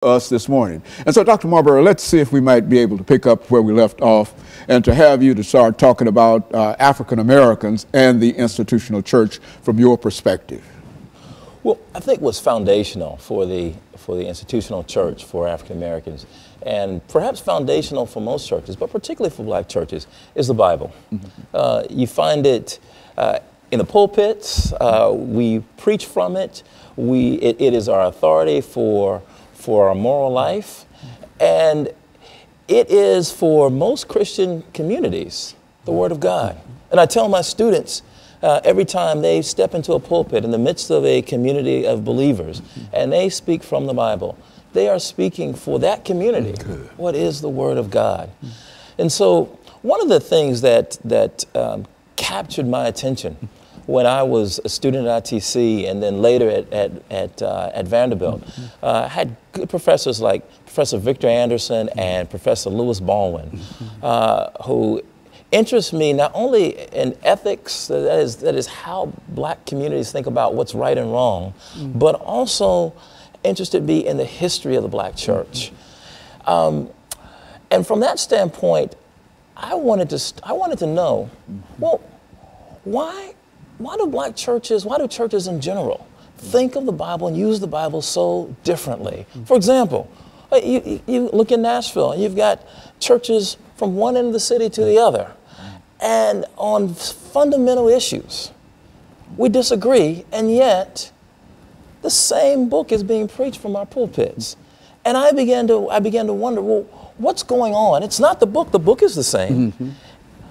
us this morning. And so, Dr. Marbury, let's see if we might be able to pick up where we left off and to have you to start talking about African Americans and the institutional church from your perspective. Well, I think what's foundational for the institutional church for African Americans, and perhaps foundational for most churches, but particularly for black churches, is the Bible. Mm-hmm. You find it in the pulpits. We preach from it. It is our authority for our moral life, and it is for most Christian communities the Word of God. And I tell my students every time they step into a pulpit in the midst of a community of believers and they speak from the Bible, they are speaking for that community. What is the Word of God? And so one of the things that captured my attention when I was a student at ITC and then later at Vanderbilt, had good professors like Professor Victor Anderson and Professor Lewis Baldwin, who interest me not only in ethics, that is how black communities think about what's right and wrong, but also interested me in the history of the black church. And from that standpoint, I wanted to know, well, why do black churches, why do churches in general think of the Bible and use the Bible so differently? For example, you look in Nashville and you've got churches from one end of the city to the other. And on fundamental issues, we disagree, and yet the same book is being preached from our pulpits. And I began to wonder, well, what's going on? It's not the book is the same.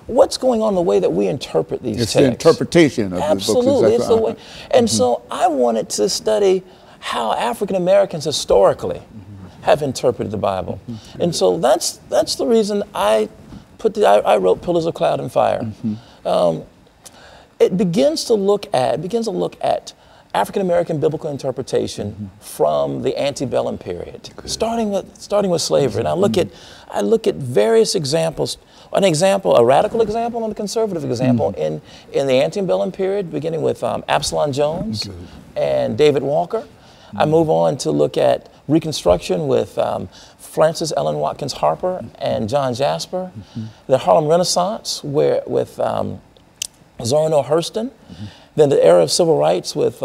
What's going on in the way that we interpret these texts? It's the interpretation of Absolutely, the books. It's the way. And so I wanted to study how African Americans historically have interpreted the Bible. And so that's the reason I wrote Pillars of Cloud and Fire. It begins to look at African American biblical interpretation from the antebellum period, starting with slavery. And I look at various examples. A radical example and a conservative example in the antebellum period, beginning with Absalom Jones and David Walker. I move on to look at Reconstruction with Frances Ellen Watkins Harper and John Jasper. The Harlem Renaissance with Zora Neale Hurston. Then the era of civil rights with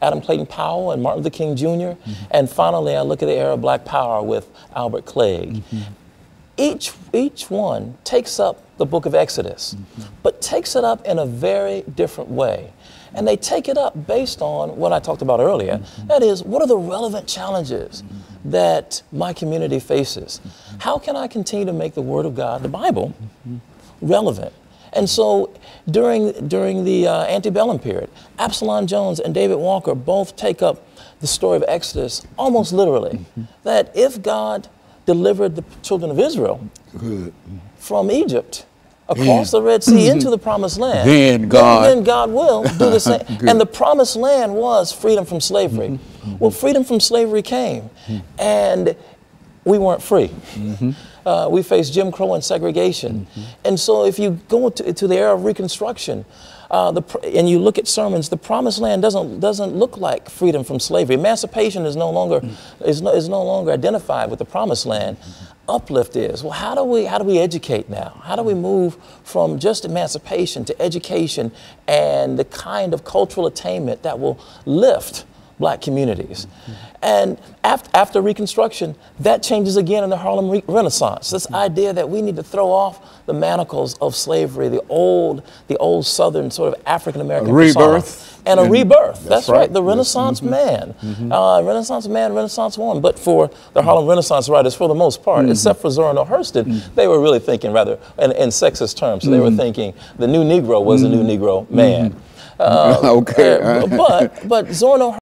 Adam Clayton Powell and Martin Luther King Jr. And finally, I look at the era of Black Power with Albert Clegg. Each one takes up the book of Exodus, but takes it up in a very different way. And they take it up based on what I talked about earlier. That is, what are the relevant challenges that my community faces? How can I continue to make the Word of God, the Bible, relevant? And so during the antebellum period, Absalom Jones and David Walker both take up the story of Exodus almost literally. That if God delivered the children of Israel from Egypt across the Red Sea into the Promised Land, then God will do the same. And the Promised Land was freedom from slavery. Well, freedom from slavery came, and we weren't free. We faced Jim Crow and segregation. And so if you go to the era of Reconstruction, and you look at sermons, the Promised Land doesn't look like freedom from slavery. Emancipation is no longer identified with the Promised Land. Uplift is. Well, how do we educate now? How do we move from just emancipation to education and the kind of cultural attainment that will lift black communities? And after Reconstruction, that changes again in the Harlem Renaissance. This idea that we need to throw off the manacles of slavery, the old Southern sort of African American rebirth. And a rebirth. That's right. The Renaissance man. Renaissance man, Renaissance woman. But for the Harlem Renaissance writers, for the most part, except for Zora Neale Hurston, they were really thinking rather in sexist terms. So they were thinking the new Negro was the new Negro man. Okay. But Zora Neale